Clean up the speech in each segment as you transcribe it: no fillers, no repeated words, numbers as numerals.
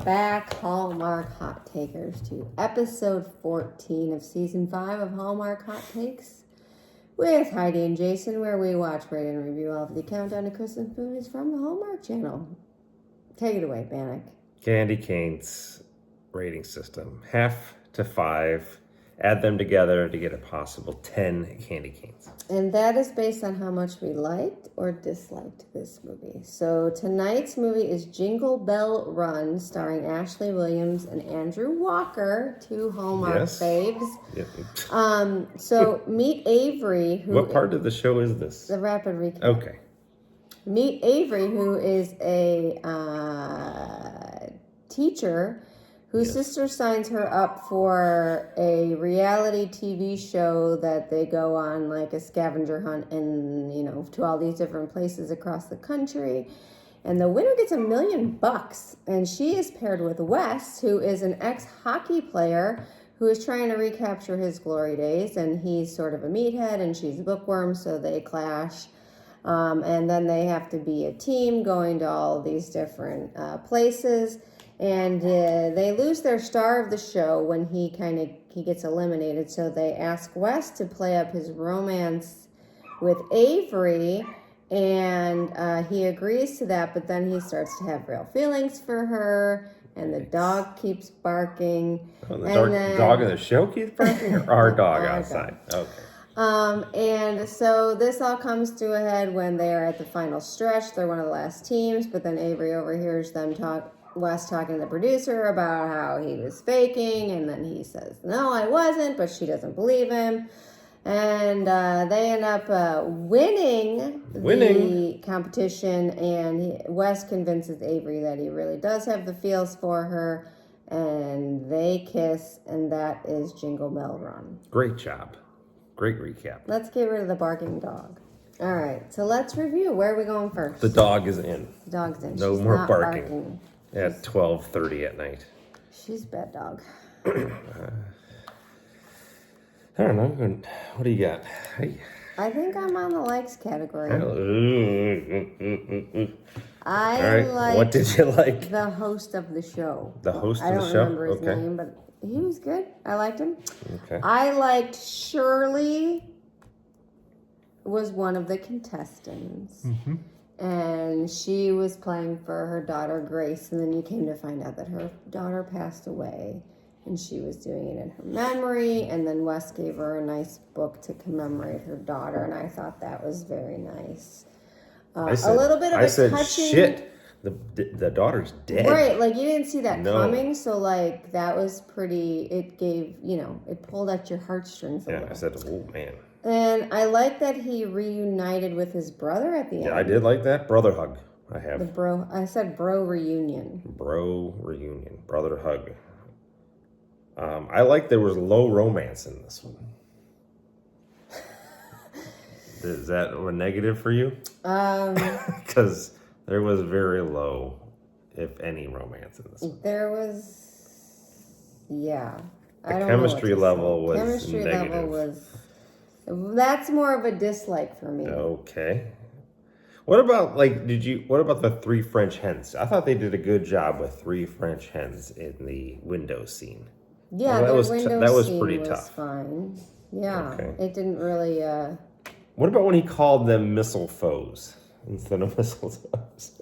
back, Hallmark Hot Takers, to episode 14 of season 5 of Hallmark Hot Takes with Heidi and Jason, where we watch, rate, and review all of the countdown to Christmas movies from the Hallmark Channel. Take it away, Bannock. Candy canes rating system. Half to 5. Add them together to get a possible 10 candy canes. And that is based on how much we liked or disliked this movie. So tonight's movie is Jingle Bell Run, starring Ashley Williams and Andrew Walker, two Hallmark faves. Yep. So meet Avery. Who what part of the show is this? The rapid recap. Okay. Meet Avery, who is a teacher whose sister signs her up for a reality TV show that they go on, like a scavenger hunt, and to all these different places across the country. And the winner gets $1 million. And she is paired with Wes, who is an ex-hockey player who is trying to recapture his glory days. And he's sort of a meathead, and she's a bookworm, so they clash. And then they have to be a team going to all these different places. And they lose their star of the show when he gets eliminated. So they ask Wes to play up his romance with Avery, and he agrees to that. But then he starts to have real feelings for her, and the dog keeps barking. Oh, the dog in the show keeps barking, or our dog outside? Okay. And so this all comes to a head when they are at the final stretch. They're one of the last teams, but then Avery overhears them Wes talking to the producer about how he was faking, and then he says, no, I wasn't, but she doesn't believe him. And they end up winning the competition, and Wes convinces Avery that he really does have the feels for her, and they kiss, and that is Jingle Bell Run. Great job. Great recap. Let's get rid of the barking dog. All right, so let's review. Where are we going first? The dog is in. The dog's in. No She's more not barking. At 12:30 at night. She's a bad dog. I don't know. What do you got? Hey. I think I'm on the likes category. I like. What did you like? The host of the show. The host of the show? I don't remember his name, but he was good. I liked him. Okay. I liked Shirley. Was one of the contestants. Mm-hmm. And she was playing for her daughter, Grace, and then you came to find out that her daughter passed away, and she was doing it in her memory, and then Wes gave her a nice book to commemorate her daughter, and I thought that was very nice. A little bit of a touching... shit, the daughter's dead. Right, like you didn't see that coming, so like that was pretty, it gave, it pulled at your heartstrings a little. I said, oh man. And I like that he reunited with his brother at the end. Yeah, I did like that. Brother hug. I have. I said bro reunion. Bro reunion. Brother hug. I like there was low romance in this one. Is that a negative for you? Because there was very low, if any, romance in this one. There was, yeah. The chemistry level was negative. That's more of a dislike for me. Okay. What about what about the 3 French hens? I thought they did a good job with 3 French hens in the window scene. Yeah, that was pretty tough. Fine. Yeah. Okay. It didn't really What about when he called them missile foes instead of mistletoes?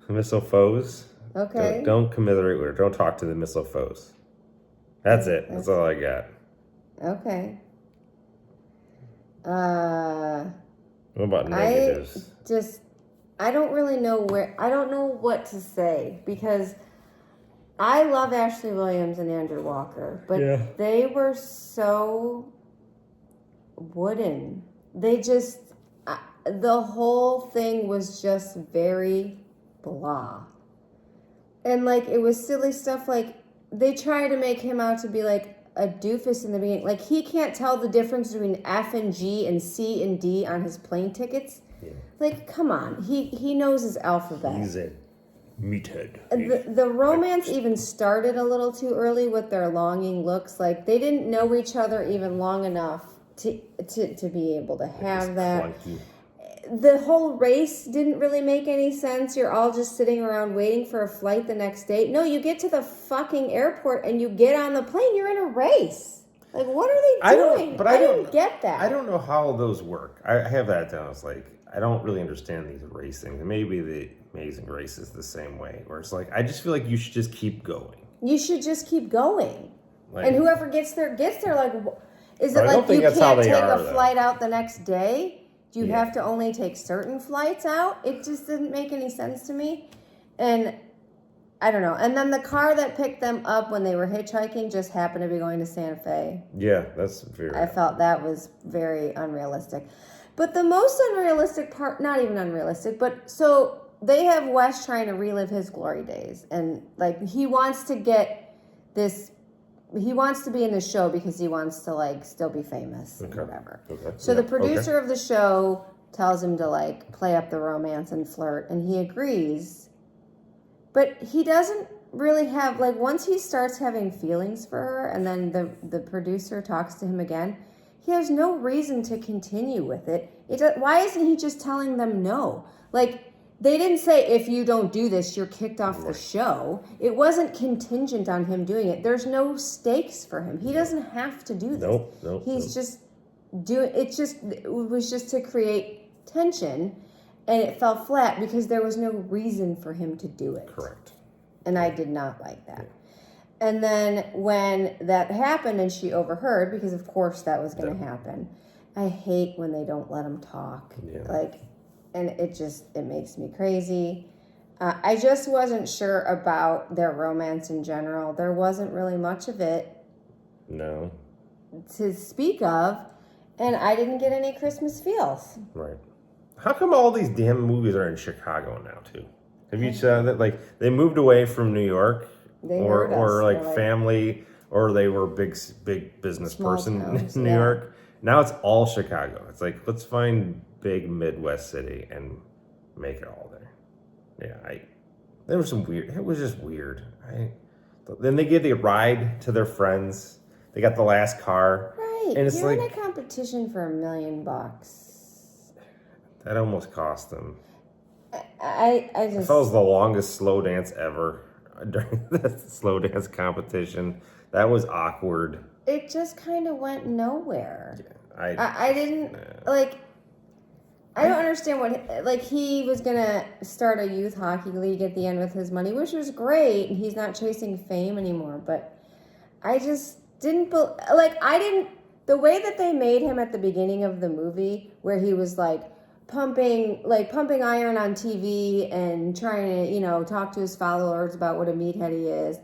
Missile foes? Okay. Don't commiserate with her. Don't talk to the missile foes. That's it. That's all I got. Okay. What about negatives? I don't really know I don't know what to say, because I love Ashley Williams and Andrew Walker, but they were so wooden. They the whole thing was just very blah. And like, it was silly stuff, like they tried to make him out to be like a doofus in the beginning. Like, he can't tell the difference between F and G and C and D on his plane tickets. Yeah. Like, come on. He knows his alphabet. He's a meathead. The romance even started a little too early with their longing looks. Like, they didn't know each other even long enough to be able to have that. Clunky. the whole race didn't really make any sense. You're all just sitting around waiting for a flight the next day. No, you get to the fucking airport and you get on the plane. You're in a race. Like, what are they doing? I didn't get that. I don't know how those work. I have that down. It's like, I don't really understand these race things. Maybe the Amazing Race is the same way, where it's like, I just feel like you should just keep going. You should just keep going. Like, and whoever gets there gets there. Like, is it like you can't take a flight out the next day? Do you have to only take certain flights out? It just didn't make any sense to me. And I don't know. And then the car that picked them up when they were hitchhiking just happened to be going to Santa Fe. Yeah, that's very... I felt that was very unrealistic. But the most unrealistic part, not even unrealistic, but so they have Wes trying to relive his glory days. And like he wants to get this... He wants to be in the show because he wants to, like, still be famous and whatever. Okay. So the producer of the show tells him to, like, play up the romance and flirt, and he agrees. But he doesn't really have, like, once he starts having feelings for her and then the producer talks to him again, he has no reason to continue with it. Why isn't he just telling them no? Like, they didn't say, if you don't do this, you're kicked off the show. It wasn't contingent on him doing it. There's no stakes for him. He doesn't have to do this. Nope. He's just doing it. It was just to create tension, and it fell flat because there was no reason for him to do it. Correct. And I did not like that. Yeah. And then when that happened and she overheard, because of course that was going to happen, I hate when they don't let him talk. Yeah. And it makes me crazy. I just wasn't sure about their romance in general. There wasn't really much of it. No. To speak of, and I didn't get any Christmas feels. Right. How come all these damn movies are in Chicago now too? Have you said that? Like they moved away from New York, or like family, or they were big business person in New York. Now it's all Chicago. It's like let's find big Midwest city and make it all there. Yeah, there was some weird. It was just weird. Then they get the ride to their friends. They got the last car. Right. And it's You're in a competition for $1 million. That almost cost them. I just. That was the longest slow dance ever during the slow dance competition. That was awkward. It just kind of went nowhere. Yeah, I didn't like. I don't understand what, like, he was going to start a youth hockey league at the end with his money, which was great, and he's not chasing fame anymore, but I just didn't, the way that they made him at the beginning of the movie, where he was, pumping iron on TV and trying to, talk to his followers about what a meathead he is,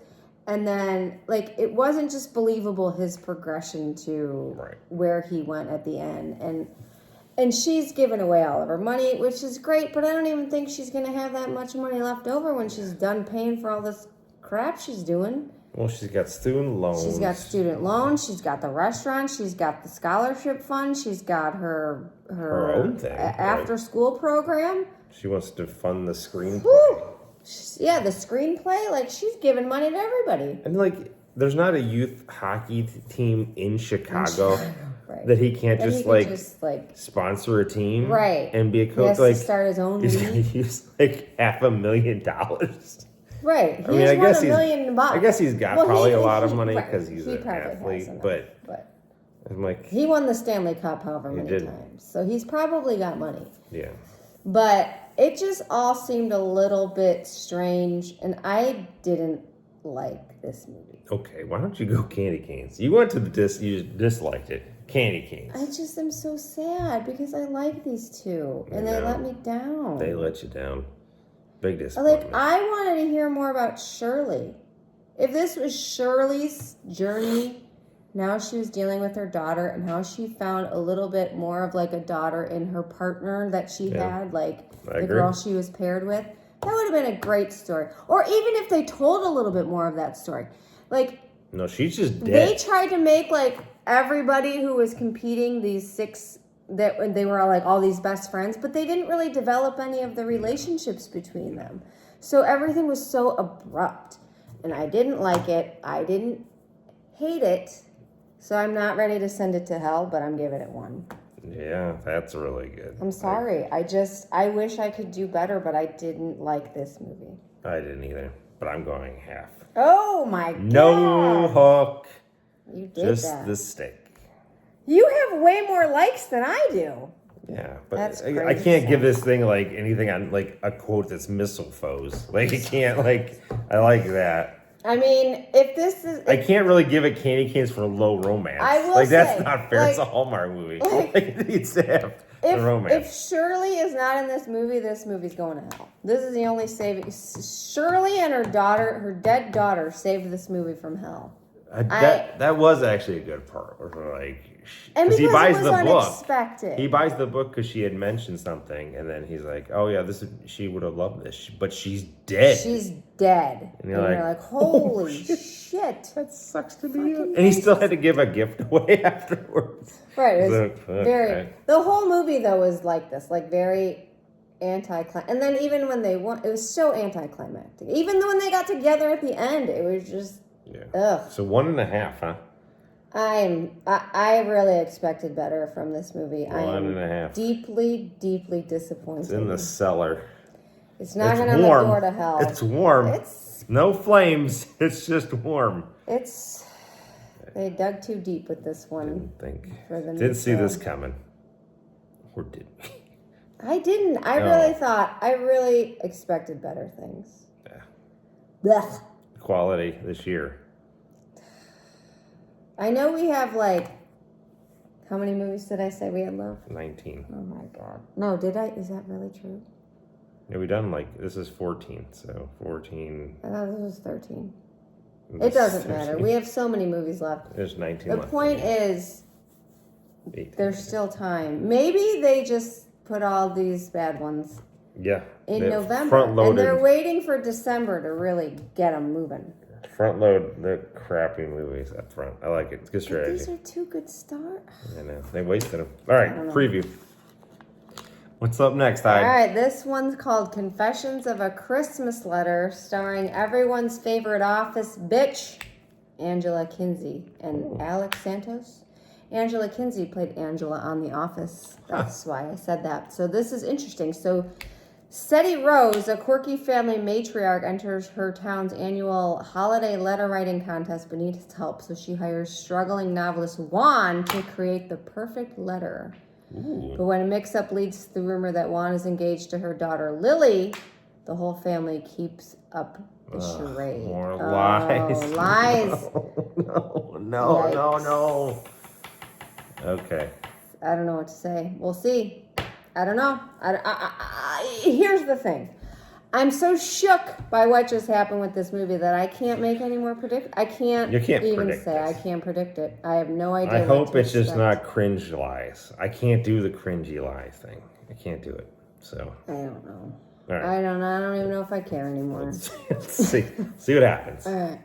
and then, it wasn't just believable, his progression to where he went at the end, and she's given away all of her money, which is great, but I don't even think she's going to have that much money left over when she's done paying for all this crap she's doing. Well, she's got student loans. She's got student loans. She's got the restaurant. She's got the scholarship fund. She's got her own thing, after-school program. She wants to fund the screenplay. Woo! Yeah, the screenplay. She's giving money to everybody. And, there's not a youth hockey team in Chicago. That he can't just sponsor a team, and be a coach. He has to start his own league. He's $500,000, right? I guess $1 million. I guess he's got probably a lot of money because he's an athlete. But I'm like, he won the Stanley Cup however many times, so he's probably got money. Yeah, but it just all seemed a little bit strange, and I didn't like this movie. Okay, why don't you go Candy Canes? You went to you disliked it. Candy Canes. I just am so sad because I like these two, and they let me down. They let you down. Big disappointment. I wanted to hear more about Shirley. If this was Shirley's journey, now she was dealing with her daughter, and how she found a little bit more of a daughter in her partner that she had, the girl she was paired with, that would have been a great story. Or even if they told a little bit more of that story. No, she's just dead. They tried to make, everybody who was competing, these 6, that they were all these best friends, but they didn't really develop any of the relationships between them. So everything was so abrupt, and I didn't like it. I didn't hate it, so I'm not ready to send it to hell, but I'm giving it 1. Yeah, that's really good. I'm sorry. I wish I could do better, but I didn't like this movie. I didn't either, but I'm going half. Oh my God. No hook. You did just that. the stick. You have way more likes than I do. Yeah, but That's I can't give this thing like anything on like a quote that's missile foes. Like I can't like I like that. I mean, if this is... I can't really give it candy canes for low romance. I will like, say, that's not fair. like, it's a Hallmark movie. Like, it needs to have the romance. If Shirley is not in this movie's going to hell. This is the only saving... Shirley and her daughter, her dead daughter, saved this movie from hell. That was actually a good part. Like, and because he buys it was unexpected. book. He buys the book because she had mentioned something, and then he's like, "Oh yeah, she would have loved this, but she's dead. She's dead." And you're like, "Holy shit! That sucks to be you." And he still had to give a gift away afterwards. Right. It was very. The whole movie though was like this, like very anticlimactic. And then even when they won, it was so anticlimactic. Even when they got together at the end, it was just. Yeah. Ugh. So 1.5, huh? I really expected better from this movie. 1.5. Deeply, deeply disappointed. It's in the cellar. It's not going to have a door to hell. It's warm. It's no flames. It's just warm. They dug too deep with this one. Didn't see this coming. Or did we? I didn't. I really expected better things. Yeah. Blech. Quality this year. I know we have like, how many movies did I say we had left? 19. Oh my God. No, did I? Is that really true? Yeah, we done like, this is 14, so 14. I thought this was 13. It doesn't matter. We have so many movies left. There's 19 The left. point is, 18. There's still time. Maybe they just put all these bad ones in November. Front-loaded. And they're waiting for December to really get them moving. Front load the crappy movies up front. I like it. It's good strategy. These are two good starts. I know. They wasted them. All right, preview. What's up next, All right, this one's called Confessions of a Christmas Letter, starring everyone's favorite office bitch, Angela Kinsey, and Alex Santos. Angela Kinsey played Angela on The Office. That's why I said that. So this is interesting. So Seti Rose, a quirky family matriarch, enters her town's annual holiday letter writing contest but needs help. So she hires struggling novelist Juan to create the perfect letter. Ooh. But when a mix-up leads to the rumor that Juan is engaged to her daughter Lily, the whole family keeps up the charade. More lies. Lies. No. Okay. I don't know what to say. We'll see. I don't know. Here's the thing. I'm so shook by what just happened with this movie that I can't make any more predict. I can't. You can't even predict say this. I can't predict it. I have no idea. I hope it's just not cringe lies. I can't do the cringy lie thing. I can't do it. So I don't know. All right. I don't know. I don't even know if I care anymore. Let's see what happens. All right.